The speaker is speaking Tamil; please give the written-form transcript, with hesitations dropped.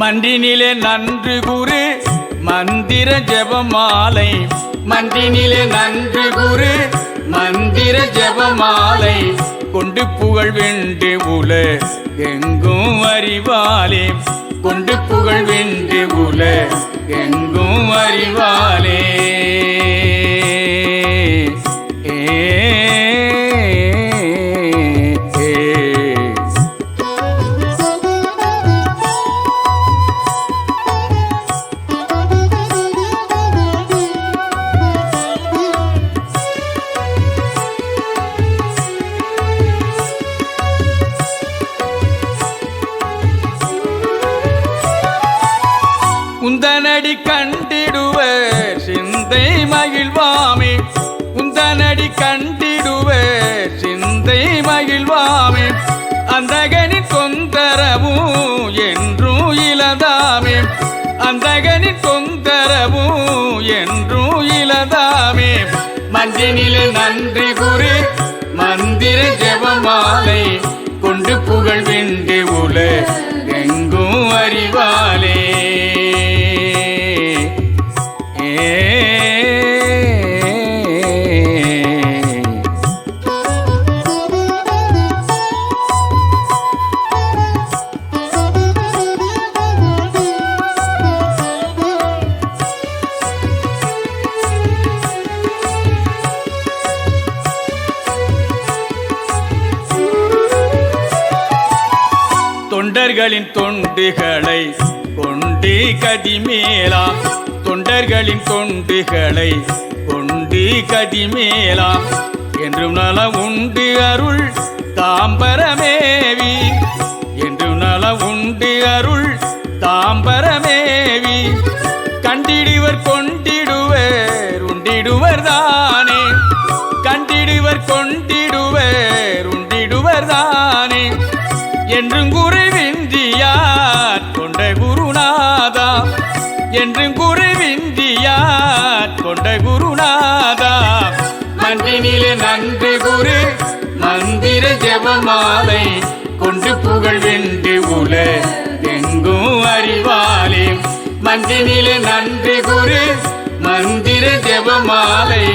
மன்றினிலே நன்று குரு மந்திர ஜெபமாலை மன்றினிலே நன்று குரு மந்திர ஜெபமாலை கொண்டு புகழ் வென்று உல எங்கும் அறிவாலே கொண்டு புகழ் வென்று உல எங்கும் அறிவாலே உந்தனடி கண்டிடுவர் சிந்தை மகிழ்வாமே உந்தனடி கண்டிடுவர் சிந்தை மகிழ்வாமே அந்தகனின் தொந்தரவும் என்றும் இலதாமே அந்தகனின் தொந்தரவும் என்றும் இலதாமே மஞ்சனிலே நன்றி குரு மந்திர ஜெபமாலை கொண்டு புகழ் வென்று உல எங்கும் அறிவாலே தொண்டர்களின் தொண்டுகளை கொண்டு கதிமேலாம் தொண்டர்களின் தொண்டுகளை கொண்டு கதிமேலாம் என்றும் நல உண்டு அருள் தாம்பரமேவி என்றும் நல உண்டு அருள் தாம்பரமேவி கண்டிடுவர் கொண்டிடுவர் உண்டிடுவர் தானே கண்டிடுவர் கொண்டிடுவர் உண்டிடுவர் தானே என்றும் குறைவின்றியார் கொண்ட குருநாதா என்றும் குறைவின்றியார் கொண்ட குருநாதா மன்றினிலே நன்று குரு மந்திர ஜெபமாலை கொண்டு புகழ் வென்று உல எங்கும் அறிவாலே மன்றினிலே நன்று குரு மந்திர ஜெபமாலை